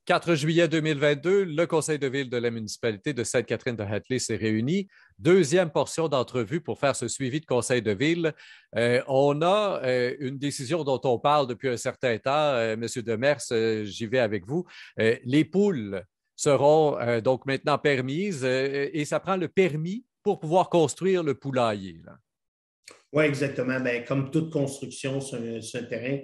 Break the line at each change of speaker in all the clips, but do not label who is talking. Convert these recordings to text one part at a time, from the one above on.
4 juillet 2022, le conseil de ville de la municipalité de Sainte-Catherine-de-Hatley s'est réuni. Deuxième portion d'entrevue pour faire ce suivi de conseil de ville. On a une décision dont on parle depuis un certain temps. Monsieur Demers, j'y vais avec vous. Les poules seront donc maintenant permises et ça prend le permis pour pouvoir construire le poulailler, là.
Oui, exactement. Bien, comme toute construction sur un terrain,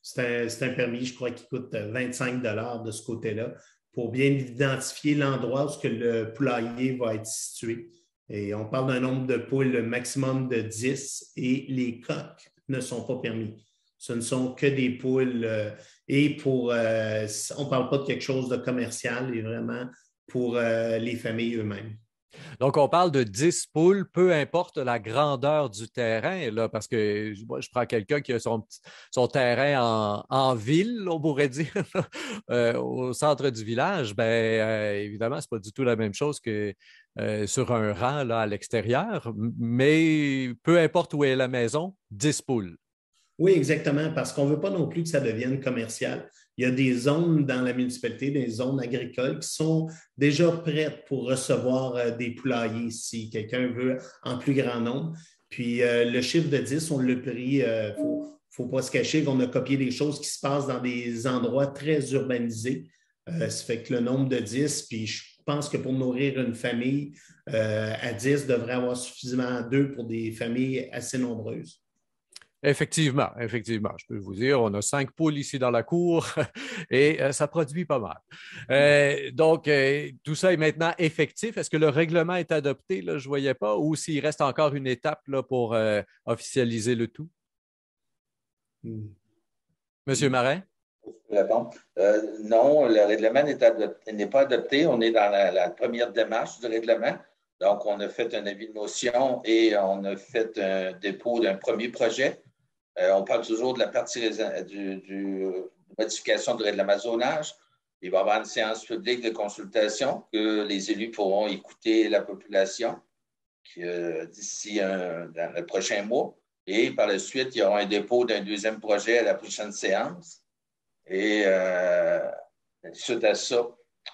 c'est un permis, je crois, qui coûte 25 de ce côté-là pour bien identifier l'endroit où ce que le poulailler va être situé. Et on parle d'un nombre de poules maximum de 10 et les coqs ne sont pas permis. Ce ne sont que des poules et on ne parle pas de quelque chose de commercial et vraiment pour les familles eux-mêmes.
Donc, on parle de 10 poules, peu importe la grandeur du terrain, là, parce que moi, je prends quelqu'un qui a son terrain en ville, on pourrait dire, au centre du village. Évidemment, ce n'est pas du tout la même chose que sur un rang là, à l'extérieur, mais peu importe où est la maison, 10 poules.
Oui, exactement, parce qu'on ne veut pas non plus que ça devienne commercial. Il y a des zones dans la municipalité, des zones agricoles qui sont déjà prêtes pour recevoir des poulaillers si quelqu'un veut en plus grand nombre. Puis le chiffre de 10, on l'a pris, faut pas se cacher qu'on a copié des choses qui se passent dans des endroits très urbanisés. Ça fait que le nombre de 10, puis je pense que pour nourrir une famille à 10, devrait avoir suffisamment d'œufs pour des familles assez nombreuses.
Effectivement, effectivement. Je peux vous dire, on a 5 poules ici dans la cour et ça produit pas mal. Tout ça est maintenant effectif. Est-ce que le règlement est adopté? Là, je ne voyais pas. Ou s'il reste encore une étape là, pour officialiser le tout? Monsieur Marin?
Non, le règlement n'est pas adopté. On est dans la première démarche du règlement. Donc, on a fait un avis de motion et on a fait un dépôt d'un premier projet. On parle toujours de la partie de modification du règlement-zonage. Il va y avoir une séance publique de consultation que les élus pourront écouter la population d'ici dans le prochain mois. Et par la suite, il y aura un dépôt d'un deuxième projet à la prochaine séance. Et suite à ça,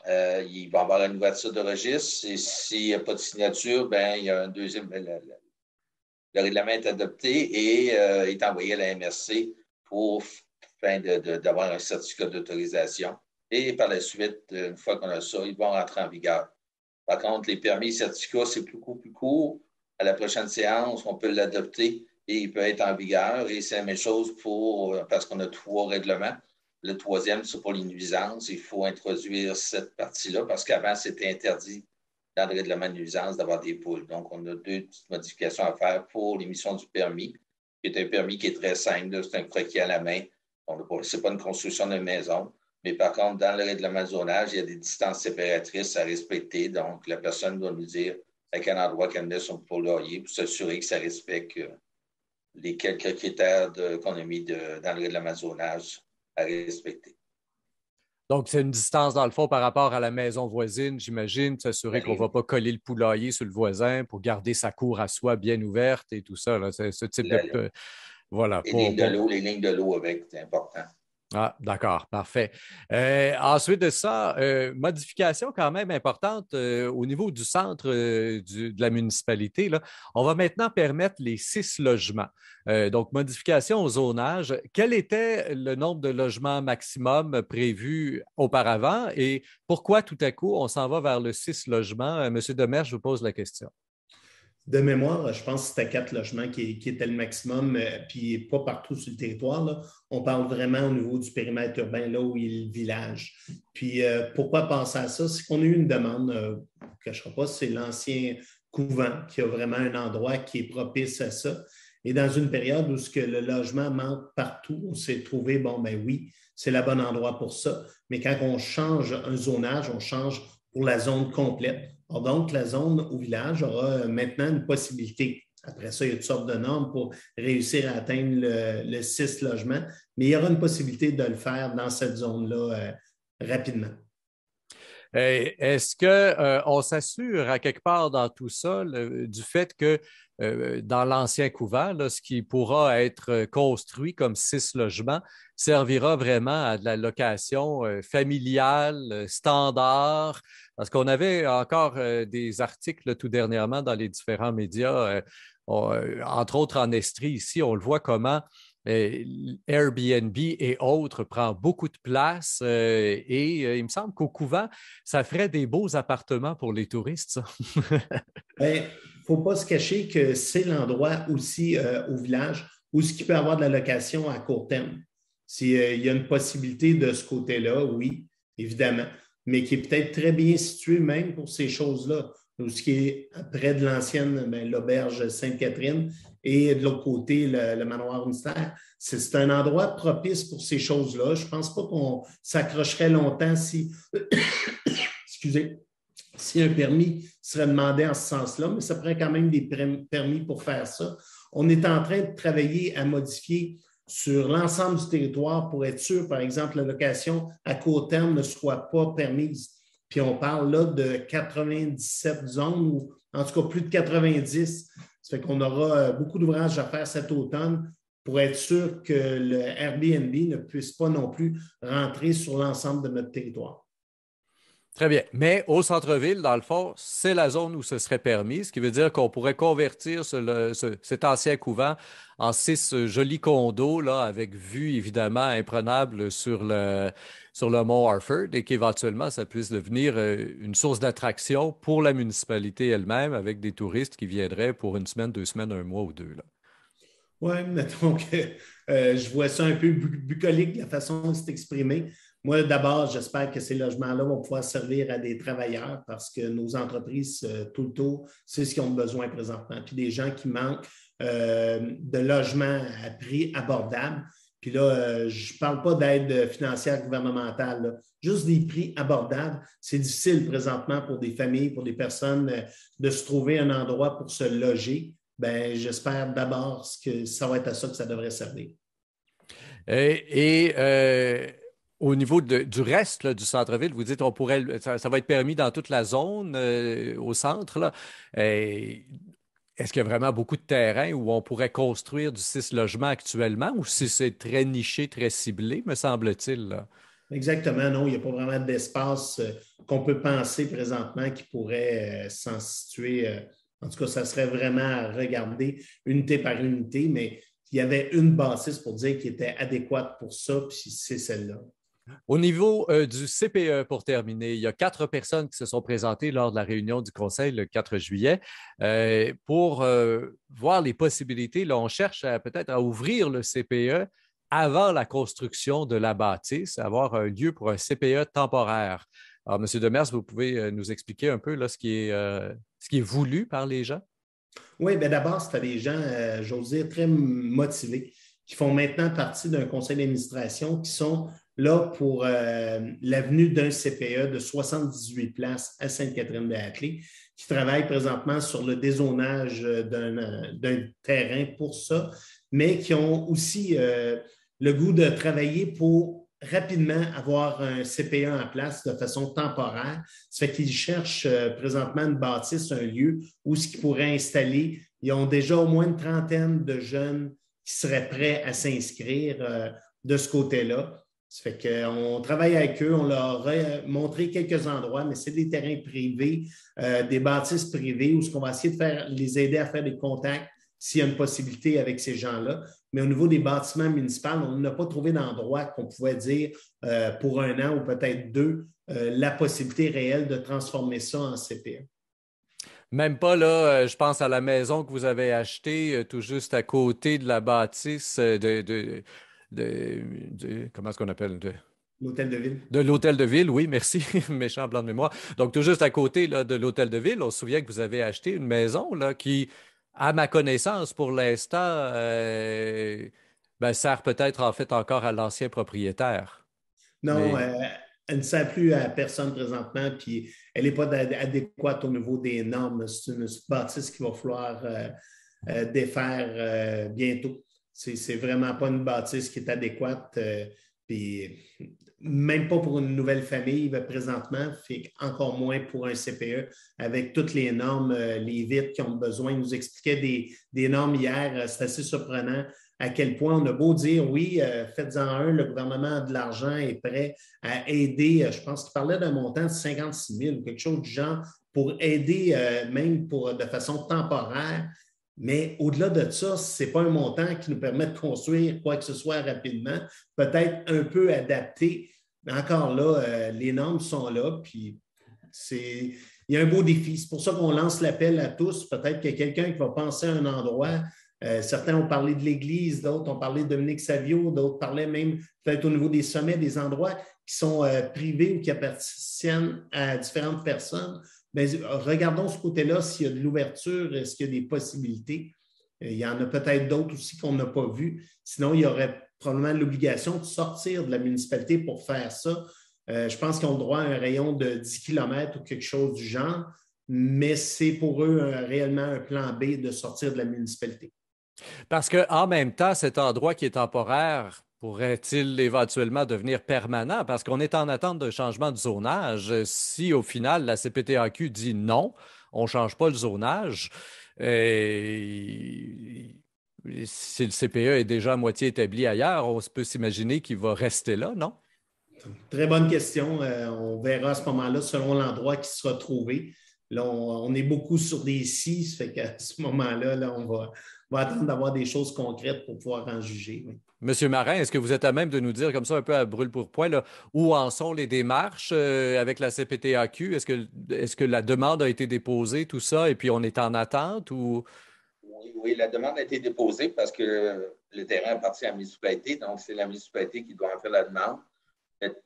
il va y avoir une ouverture de registre. Et s'il n'y a pas de signature, il y a un deuxième. Le règlement est adopté et est envoyé à la MRC pour d'avoir un certificat d'autorisation. Et par la suite, une fois qu'on a ça, ils vont rentrer en vigueur. Par contre, les permis et certificats, c'est plus court. À la prochaine séance, on peut l'adopter et il peut être en vigueur. Et c'est la même chose parce qu'on a 3 règlements. Le troisième, c'est pour les nuisances. Il faut introduire cette partie-là parce qu'avant, c'était interdit dans le règlement de nuisance d'avoir des poules. Donc, on a 2 petites modifications à faire pour l'émission du permis, qui est un permis qui est très simple. Là, c'est un croquis à la main. Ce n'est pas une construction de maison. Mais par contre, dans le règlement de zonage, il y a des distances séparatrices à respecter. Donc, la personne doit nous dire à quel endroit qu'elle met son poulailler pour s'assurer que ça respecte les quelques critères qu'on a mis dans le règlement de zonage à respecter.
Donc, c'est une distance, dans le fond, par rapport à la maison voisine, j'imagine, s'assurer qu'on ne va pas coller le poulailler sur le voisin pour garder sa cour à soi bien ouverte et tout ça. Là. C'est ce type de... Voilà.
Les lignes de l'eau avec, c'est important.
Ah, d'accord, parfait. Ensuite de ça, modification quand même importante au niveau du centre de la municipalité. Là, on va maintenant permettre les 6 logements. Donc, modification au zonage. Quel était le nombre de logements maximum prévu auparavant et pourquoi tout à coup on s'en va vers le 6 logements? Monsieur Demers, je vous pose la question.
De mémoire, je pense que c'était 4 logements qui étaient le maximum, puis pas partout sur le territoire. Là. On parle vraiment au niveau du périmètre urbain, là où il y a le village. Puis pourquoi penser à ça? C'est qu'on a eu une demande, je ne cacherai pas, c'est l'ancien couvent qui a vraiment un endroit qui est propice à ça. Et dans une période où le logement manque partout, on s'est trouvé, oui, c'est le bon endroit pour ça. Mais quand on change un zonage, on change pour la zone complète. Alors donc, la zone au village aura maintenant une possibilité. Après ça, il y a toutes sortes de normes pour réussir à atteindre le 6 logements, mais il y aura une possibilité de le faire dans cette zone-là rapidement.
Est-ce qu'on s'assure à quelque part dans tout ça du fait que dans l'ancien couvent, là, ce qui pourra être construit comme 6 logements servira vraiment à de la location familiale, standard? Parce qu'on avait encore des articles là, tout dernièrement dans les différents médias, entre autres en Estrie ici, on le voit comment Airbnb et autres prend beaucoup de place et il me semble qu'au couvent, ça ferait des beaux appartements pour les touristes, ça.
Il ne faut pas se cacher que c'est l'endroit aussi au village où ce qui peut avoir de la location à court terme. S'il y a une possibilité de ce côté-là, oui, évidemment, mais qui est peut-être très bien situé même pour ces choses-là. Ce qui est près de l'ancienne, l'auberge Sainte-Catherine et de l'autre côté, le manoir Mystère. C'est un endroit propice pour ces choses-là. Je ne pense pas qu'on s'accrocherait longtemps si, excusez, si un permis serait demandé en ce sens-là, mais ça prend quand même des permis pour faire ça. On est en train de travailler à modifier sur l'ensemble du territoire pour être sûr, par exemple, la location à court terme ne soit pas permise. Puis on parle là de 97 zones ou en tout cas plus de 90. Ça fait qu'on aura beaucoup d'ouvrages à faire cet automne pour être sûr que le Airbnb ne puisse pas non plus rentrer sur l'ensemble de notre territoire.
Très bien. Mais au centre-ville, dans le fond, c'est la zone où ce serait permis, ce qui veut dire qu'on pourrait convertir cet ancien couvent en 6 jolis condos, là, avec vue évidemment imprenable sur le mont Harford et qu'éventuellement, ça puisse devenir une source d'attraction pour la municipalité elle-même avec des touristes qui viendraient pour une semaine, 2 semaines, un mois ou deux, là.
Oui, mettons que je vois ça un peu bucolique, la façon de s'exprimer. Moi, d'abord, j'espère que ces logements-là vont pouvoir servir à des travailleurs parce que nos entreprises, tout le tour, c'est ce qu'ils ont besoin présentement. Puis des gens qui manquent de logements à prix abordable. Puis là, je ne parle pas d'aide financière gouvernementale, là. Juste des prix abordables. C'est difficile présentement pour des familles, pour des personnes de se trouver un endroit pour se loger. Bien, j'espère d'abord que ça va être à ça que ça devrait servir.
Au niveau du reste là, du centre-ville, vous dites on pourrait, ça va être permis dans toute la zone au centre, là. Est-ce qu'il y a vraiment beaucoup de terrain où on pourrait construire du 6 logements actuellement ou si c'est très niché, très ciblé, me semble-t-il, là?
Exactement, non, il n'y a pas vraiment d'espace qu'on peut penser présentement qui pourrait s'en situer. En tout cas, ça serait vraiment à regarder unité par unité, mais il y avait une bâtisse pour dire qui était adéquate pour ça, puis c'est celle-là.
Au niveau du CPE, pour terminer, il y a 4 personnes qui se sont présentées lors de la réunion du Conseil le 4 juillet pour voir les possibilités. Là, on cherche peut-être à ouvrir le CPE avant la construction de la bâtisse, avoir un lieu pour un CPE temporaire. Alors, M. Demers, vous pouvez nous expliquer un peu là, ce qui est voulu par les gens?
Oui, bien d'abord, c'était des gens, j'ose dire, très motivés, qui font maintenant partie d'un conseil d'administration, qui sont là pour l'avenue d'un CPE de 78 places à Sainte-Catherine-de-Hâtelé, qui travaille présentement sur le dézonage d'un terrain pour ça, mais qui ont aussi le goût de travailler pour rapidement avoir un CPE en place de façon temporaire. Ça fait qu'ils cherchent présentement une bâtisse, un lieu où ce qu'ils pourraient installer. Ils ont déjà au moins une trentaine de jeunes qui seraient prêts à s'inscrire de ce côté-là. Ça fait qu'on travaille avec eux, on leur a montré quelques endroits, mais c'est des terrains privés, des bâtisses privées où on va essayer de les aider à faire des contacts s'il y a une possibilité avec ces gens-là. Mais au niveau des bâtiments municipaux, on n'a pas trouvé d'endroit qu'on pouvait dire pour 1 an ou peut-être 2, la possibilité réelle de transformer ça en CPE.
Même pas là, je pense à la maison que vous avez achetée tout juste à côté de la bâtisse comment est-ce qu'on appelle?
L'hôtel de ville.
De l'hôtel de ville, oui, merci, méchant blanc de mémoire. Donc, tout juste à côté là, de l'hôtel de ville, on se souvient que vous avez acheté une maison là, qui, à ma connaissance, pour l'instant, ben, sert peut-être en fait encore à l'ancien propriétaire.
Non,
Mais
elle ne sert plus à personne présentement, puis elle n'est pas adéquate au niveau des normes. C'est une bâtisse qu'il va falloir défaire bientôt. C'est vraiment pas une bâtisse qui est adéquate. Puis même pas pour une nouvelle famille présentement, fait encore moins pour un CPE avec toutes les normes, les vitres qui ont besoin. Il nous expliquait des normes hier, c'est assez surprenant à quel point on a beau dire oui, faites-en un, le gouvernement a de l'argent, est prêt à aider. Je pense qu'il parlait d'un montant de 56 000 ou quelque chose du genre pour aider même de façon temporaire. Mais au-delà de ça, ce n'est pas un montant qui nous permet de construire quoi que ce soit rapidement, peut-être un peu adapté. Mais encore là, les normes sont là, puis il y a un beau défi. C'est pour ça qu'on lance l'appel à tous. Peut-être qu'il y a quelqu'un qui va penser à un endroit. Certains ont parlé de l'Église, d'autres ont parlé de Dominique Savio, d'autres parlaient même peut-être au niveau des sommets, des endroits qui sont privés ou qui appartiennent à différentes personnes. Mais regardons ce côté-là, s'il y a de l'ouverture, est-ce qu'il y a des possibilités? Il y en a peut-être d'autres aussi qu'on n'a pas vues. Sinon, il y aurait probablement l'obligation de sortir de la municipalité pour faire ça. Je pense qu'ils ont le droit à un rayon de 10 km ou quelque chose du genre, mais c'est pour eux réellement un plan B de sortir de la municipalité.
Parce qu'en même temps, cet endroit qui est temporaire pourrait-il éventuellement devenir permanent? Parce qu'on est en attente d'un changement de zonage. Si au final la CPTAQ dit non, on ne change pas le zonage, si le CPE est déjà à moitié établi ailleurs, on peut s'imaginer qu'il va rester là, non?
Très bonne question. On verra à ce moment-là selon l'endroit qui sera trouvé. Là, on est beaucoup sur des si, ça fait qu'à ce moment-là, là, on va attendre d'avoir des choses concrètes pour pouvoir en juger. Oui.
Monsieur Marin, est-ce que vous êtes à même de nous dire comme ça un peu à brûle-pourpoint là, où en sont les démarches avec la CPTAQ? Est-ce que la demande a été déposée, tout ça, et puis on est en attente ou...
Oui, la demande a été déposée parce que le terrain appartient à la municipalité, donc c'est la municipalité qui doit en faire la demande.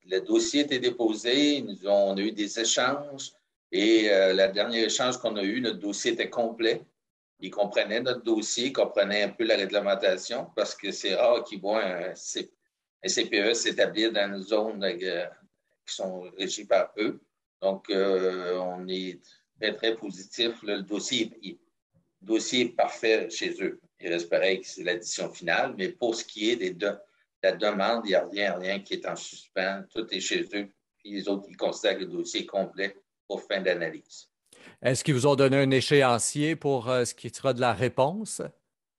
Le dossier a été déposé, on a eu des échanges et le dernier échange qu'on a eu, notre dossier était complet. Ils comprenaient notre dossier, ils comprenaient un peu la réglementation parce que c'est rare qu'ils voient un CPE s'établir dans une zone qui sont régies par eux. Donc, on est très, très positif. Là, le dossier est parfait chez eux. Il reste pareil que c'est l'addition finale, mais pour ce qui est de la demande, il n'y a rien qui est en suspens. Tout est chez eux. Puis les autres, ils considèrent que le dossier est complet pour fin d'analyse.
Est-ce qu'ils vous ont donné un échéancier pour ce qui sera de la réponse?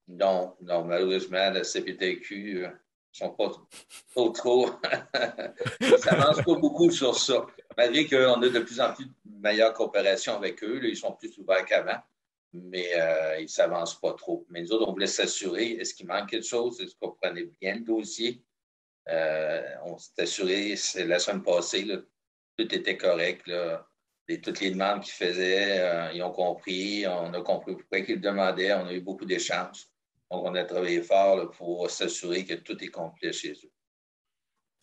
Non, malheureusement, la CPTQ ne sont pas trop. Ils ne s'avancent pas beaucoup sur ça. Malgré qu'on a de plus en plus de meilleure coopération avec eux, là, ils sont plus ouverts qu'avant, mais ils ne s'avancent pas trop. Mais nous autres, on voulait s'assurer, est-ce qu'il manque quelque chose? Est-ce qu'on prenait bien le dossier? On s'est assuré, c'est la semaine passée, là, tout était correct. Là. Toutes les demandes qu'ils faisaient, ils ont compris, on a compris pourquoi ils le demandaient, on a eu beaucoup d'échanges. Donc, on a travaillé fort là, pour s'assurer que tout est complet chez eux.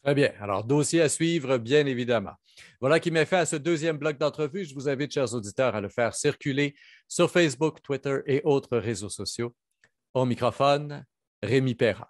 Très bien. Alors, dossier à suivre, bien évidemment. Voilà qui met fin à ce deuxième bloc d'entrevue. Je vous invite, chers auditeurs, à le faire circuler sur Facebook, Twitter et autres réseaux sociaux. Au microphone, Rémi Perra.